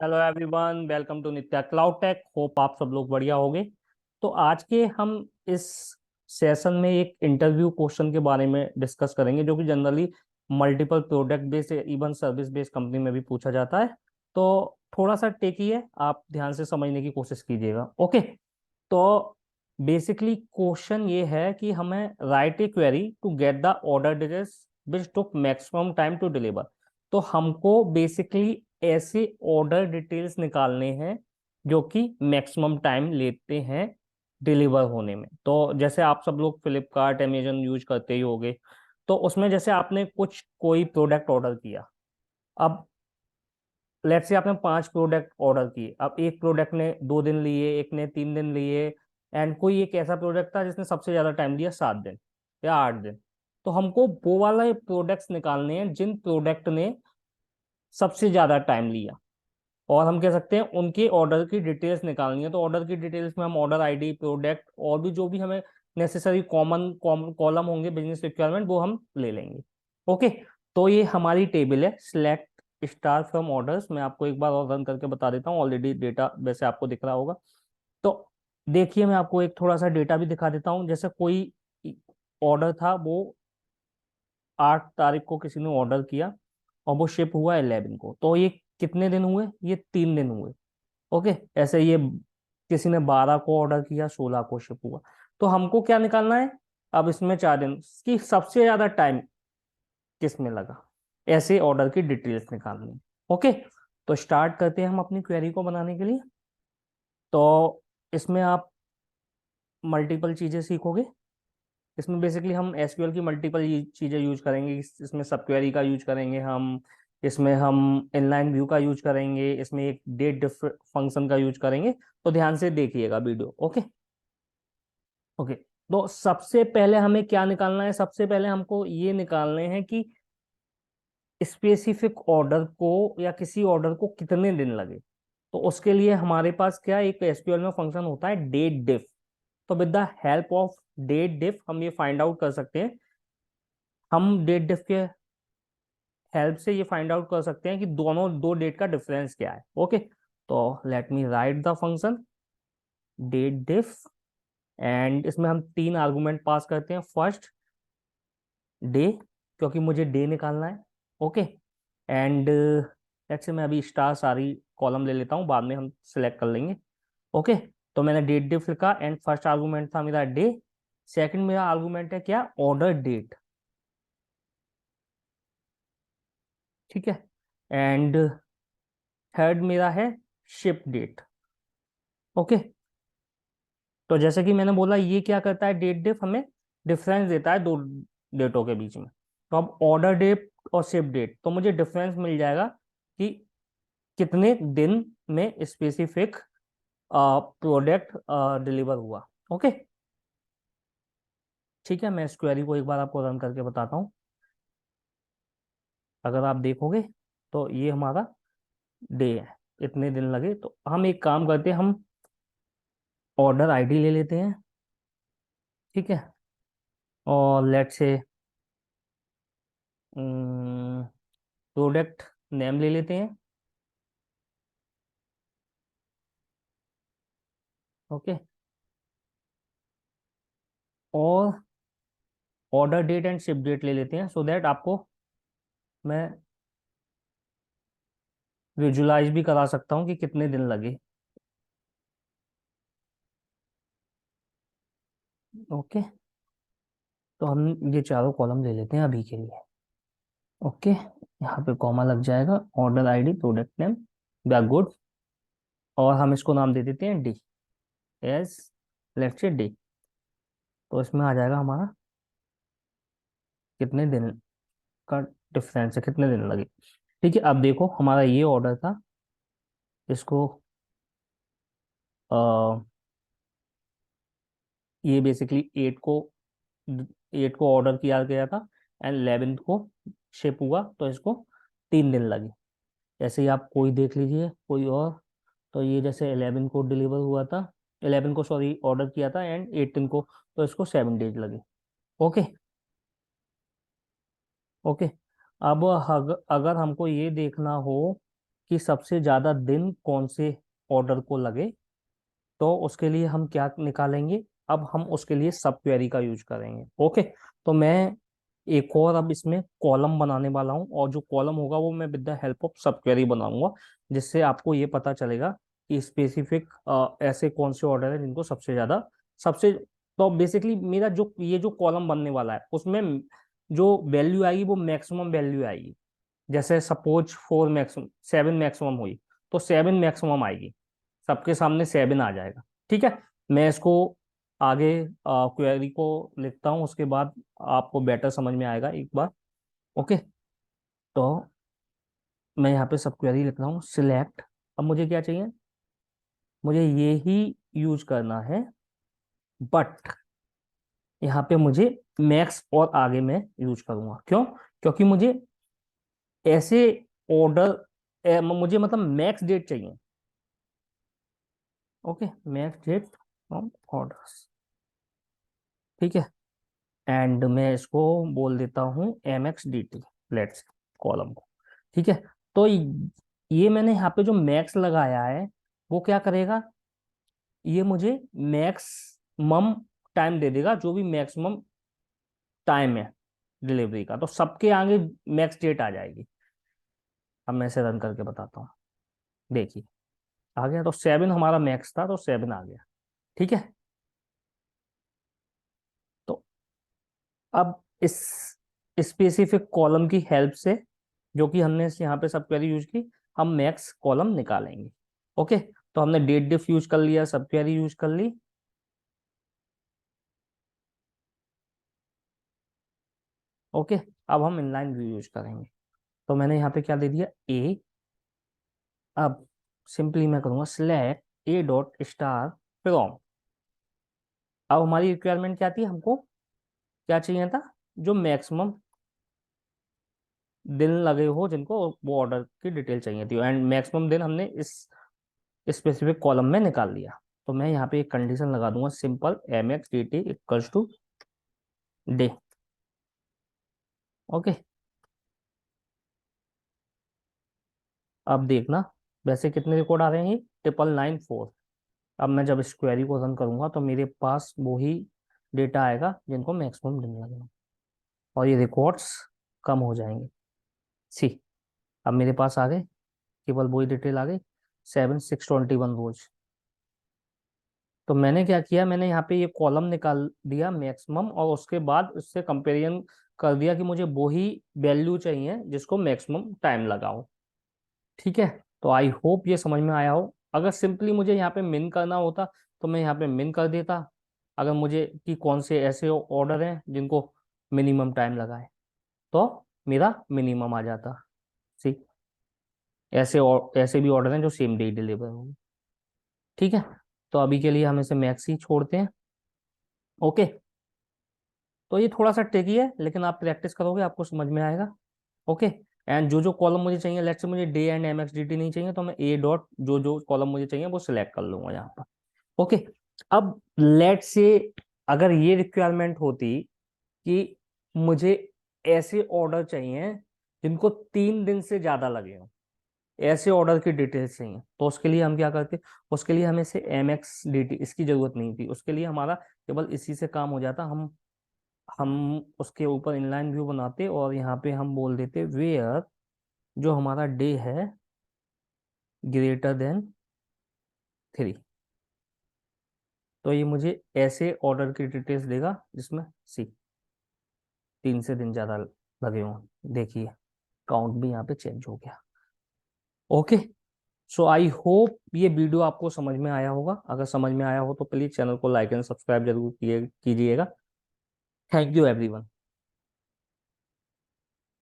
Hello everyone, welcome to Nitya cloud tech. Hope आप सब लोग बढ़िया होंगे। तो आज के हम इस सेशन में एक इंटरव्यू क्वेश्चन के बारे में डिस्कस करेंगे, जो कि generally multiple product based even service based company में भी पूछा जाता है। तो थोड़ा सा टेकी है, आप ध्यान से समझने की कोशिश कीजिएगा। ओके। तो बेसिकली क्वेश्चन ये है कि हमें write a query to get the order details which took maximum time to deliver. तो हमको बेसिकली ऐसे ऑर्डर डिटेल्स निकालने हैं जो कि मैक्सिमम टाइम लेते हैं डिलीवर होने में। तो जैसे आप सब लोग फ्लिपकार्ट अमेजन यूज करते ही होगे। तो उसमें जैसे आपने कोई प्रोडक्ट ऑर्डर किया। अब लेट्स से आपने 5 प्रोडक्ट ऑर्डर किए। अब एक प्रोडक्ट ने 2 दिन लिए, एक ने 3 दिन लिए, एंड कोई एक ऐसा प्रोडक्ट था जिसने सबसे ज्यादा टाइम लिया 7 दिन या 8 दिन। तो हमको वो वाला प्रोडक्ट्स निकालने हैं जिन प्रोडक्ट ने सबसे ज्यादा टाइम लिया, और हम कह सकते हैं उनके ऑर्डर की डिटेल्स निकालनी है। तो ऑर्डर की डिटेल्स में हम ऑर्डर आईडी, प्रोडक्ट और भी जो भी हमें नेसेसरी कॉमन कॉलम होंगे बिजनेस रिक्वायरमेंट, वो हम ले लेंगे। ओके। तो ये हमारी टेबल है सिलेक्ट स्टार फ्रॉम ऑर्डर्स। मैं आपको एक बार और रन करके बता देता हूँ, ऑलरेडी डेटा वैसे आपको दिख रहा होगा। तो देखिए, मैं आपको एक थोड़ा सा डेटा भी दिखा देता हूँ। जैसे कोई ऑर्डर था, वो 8 तारीख को किसी ने ऑर्डर किया और वो शिप हुआ 11 को। तो ये कितने दिन हुए? ये 3 दिन हुए। ओके। ऐसे ये किसी ने 12 को ऑर्डर किया, 16 को शिप हुआ। तो हमको क्या निकालना है? अब इसमें 4 दिन की सबसे ज्यादा टाइम किस में लगा, ऐसे ऑर्डर की डिटेल्स निकालनी है। ओके। तो स्टार्ट करते हैं हम अपनी क्वेरी को बनाने के लिए। तो इसमें आप मल्टीपल चीजें सीखोगे। इसमें बेसिकली हम एसक्यूएल की मल्टीपल चीजें यूज करेंगे। इसमें सब क्वेरी का यूज करेंगे हम। इसमें हम इनलाइन व्यू का यूज करेंगे। इसमें एक डेट डिफ फंक्शन का यूज करेंगे। तो ध्यान से देखिएगा वीडियो। ओके। ओके। तो सबसे पहले हमें क्या निकालना है? सबसे पहले हमको ये निकालने हैं कि स्पेसिफिक ऑर्डर को या किसी ऑर्डर को कितने दिन लगे। तो उसके लिए हमारे पास क्या एक एसक्यूएल में फंक्शन होता है डेट डिफ। तो with the help of date diff हम ये फाइंड आउट कर सकते हैं। हम डेट डिफ के हेल्प से ये फाइंड आउट कर सकते हैं कि दोनों दो डेट का डिफरेंस क्या है। ओके। तो let me write the function date diff, and इसमें हम 3 आर्गुमेंट पास करते हैं। फर्स्ट डे, क्योंकि मुझे डे निकालना है। ओके। एंड लेट्स से मैं अभी स्टार सारी कॉलम ले लेता हूँ, बाद में हम सिलेक्ट कर लेंगे। ओके। तो मैंने डेट डिफ लिखा एंड फर्स्ट आर्गुमेंट था मेरा डे। सेकंड मेरा आर्गुमेंट है क्या? Order date. ठीक है। एंड थर्ड मेरा है शिप डेट। ओके। तो जैसे कि मैंने बोला, ये क्या करता है? डेट डिफ हमें डिफरेंस देता है दो डेटों के बीच में। तो अब ऑर्डर डेट और शिप डेट, तो मुझे डिफरेंस मिल जाएगा कि कितने दिन में स्पेसिफिक प्रोडक्ट डिलीवर हुआ। ओके। ठीक है, मैं इस क्वेरी को एक बार आपको रन करके बताता हूँ। अगर आप देखोगे तो ये हमारा डे है, इतने दिन लगे। तो हम एक काम करते हैं, हम ऑर्डर आईडी ले लेते हैं। ठीक है। और लेट से प्रोडक्ट नेम ले लेते हैं। ओके। और order date and ship date ले लेते हैं, सो दैट आपको मैं विजुलाइज भी करा सकता हूँ कि कितने दिन लगे। ओके। तो हम ये चारों कॉलम ले लेते हैं अभी के लिए। ओके। यहाँ पे कॉमा लग जाएगा, order ID, product name, we are good. और हम इसको नाम दे देते हैं D, as let's say D. तो इसमें आ जाएगा हमारा कितने दिन का डिफरेंस है, कितने दिन लगे। ठीक है। अब देखो, हमारा ये ऑर्डर था, इसको ये बेसिकली 8 को ऑर्डर किया गया था एंड 11 को शिप हुआ। तो इसको 3 दिन लगे। ऐसे ही आप कोई देख लीजिए, कोई और। तो ये जैसे 11 को डिलीवर हुआ था, 11 को सॉरी ऑर्डर किया था एंड 18 को। तो इसको 7 डेज लगे। ओके। ओके। अब अगर हमको ये देखना हो कि सबसे ज्यादा दिन कौन से ऑर्डर को लगे, तो उसके लिए हम क्या निकालेंगे, अब हम उसके लिए सब क्वेरी का यूज करेंगे। ओके, तो मैं एक और अब इसमें कॉलम बनाने वाला हूँ, और जो कॉलम होगा वो मैं विद द हेल्प ऑफ सब क्वेरी बनाऊंगा, जिससे आपको ये पता चलेगा कि स्पेसिफिक ऐसे कौन से ऑर्डर है जिनको सबसे ज्यादा सबसे। तो बेसिकली मेरा जो ये जो कॉलम बनने वाला है उसमें जो वैल्यू आएगी वो मैक्सिमम वैल्यू आएगी। जैसे सपोज 4 मैक्सिमम 7 मैक्सिमम हुई, तो 7 मैक्सिमम आएगी, सबके सामने 7 आ जाएगा। ठीक है, मैं इसको आगे क्वेरी को लिखता हूँ, उसके बाद आपको बेटर समझ में आएगा एक बार। ओके, तो मैं यहाँ पे सब क्वेरी लिख रहा हूँ सिलेक्ट। अब मुझे क्या चाहिए, मुझे ये ही यूज करना है, बट यहाँ पे मुझे मैक्स और आगे मैं यूज करूंगा। क्यों? क्योंकि मुझे ऐसे ऑर्डर मुझे मतलब मैक्स डेट चाहिए। Okay, max date from orders. ठीक है, एंड मैं इसको बोल देता हूँ M X D T, let's column को। ठीक है, तो ये मैंने यहाँ पे जो मैक्स लगाया है वो क्या करेगा, ये मुझे मैक्सिमम टाइम दे देगा, जो भी मैक्सिमम टाइम है डिलीवरी का, तो सबके आगे मैक्स डेट आ जाएगी। अब मैं इसे रन करके बताता हूँ, देखिए आ गया, तो 7 हमारा मैक्स था तो 7 आ गया। ठीक है, तो अब इस स्पेसिफिक कॉलम की हेल्प से, जो कि हमने यहाँ पे सब क्वेरी यूज की, हम मैक्स कॉलम निकालेंगे। ओके, तो हमने डेट डिफ यूज कर लिया, सब क्वेरी यूज कर ली। ओके, अब हम इनलाइन व्यू यूज करेंगे। तो मैंने यहाँ पे क्या दे दिया, ए। अब सिंपली मैं करूंगा select A dot star from. अब हमारी रिक्वायरमेंट क्या थी, हमको क्या चाहिए था, जो मैक्सिमम दिन लगे हो जिनको, वो ऑर्डर की डिटेल चाहिए थी, एंड मैक्सिमम दिन हमने इस स्पेसिफिक कॉलम में निकाल लिया। तो मैं यहाँ पे एक कंडीशन लगा दूंगा, simple M X D T equals to day. Okay, अब देखना वैसे कितने रिकॉर्ड आ रहे हैं, 9994। अब मैं जब इस क्वेरी को रन करूंगा तो मेरे पास वही डेटा आएगा जिनको मैक्सिमम दिन लगेगा, और ये रिकॉर्ड्स कम हो जाएंगे। सी, अब मेरे पास आ गए, केवल वही डिटेल आ गई, 7621 रोज। तो मैंने क्या किया, मैंने यहाँ पे ये कॉलम निकाल दिया मैक्सिमम, और उसके बाद उससे कंपेरिजन कर दिया कि मुझे वही वैल्यू चाहिए जिसको मैक्सिमम टाइम लगाओ। ठीक है, तो आई होप ये समझ में आया हो। अगर सिंपली मुझे यहाँ पे मिन करना होता तो मैं यहाँ पे मिन कर देता, अगर मुझे कि कौन से ऐसे ऑर्डर हैं जिनको मिनिमम टाइम लगाए, तो मेरा मिनिमम आ जाता। सी, ऐसे भी ऑर्डर हैं जो सेम डे डिलीवर होंगे। ठीक है, तो अभी के लिए हम इसे मैक्स ही छोड़ते हैं। ओके, तो ये थोड़ा सा ट्रिकी है, लेकिन आप प्रैक्टिस करोगे आपको समझ में आएगा। ओके, एंड जो जो कॉलम मुझे चाहिए, लेट्स से मुझे day and M X D T नहीं चाहिए, तो मैं ए डॉट जो जो कॉलम मुझे चाहिए वो सिलेक्ट कर लूंगा यहाँ पर। ओके, अब लेट्स से अगर ये रिक्वायरमेंट होती कि मुझे ऐसे ऑर्डर चाहिए जिनको 3 दिन से ज्यादा लगे हो, ऐसे ऑर्डर की डिटेल्स चाहिए, तो उसके लिए हम क्या करते, उसके लिए हमें से एम एक्स डी टी इसकी जरूरत नहीं थी, उसके लिए हमारा केवल इसी से काम हो जाता। हम उसके ऊपर इनलाइन व्यू बनाते, और यहाँ पे हम बोल देते वेयर जो हमारा डे है ग्रेटर देन 3। तो ये मुझे ऐसे ऑर्डर की डिटेल्स देगा जिसमें सी 3 से दिन ज्यादा लगे हों। देखिए काउंट भी यहाँ पे चेंज हो गया। ओके, सो आई होप ये वीडियो आपको समझ में आया होगा। अगर समझ में आया हो तो प्लीज चैनल को लाइक एंड सब्सक्राइब जरूर कीजिएगा। Thank you everyone.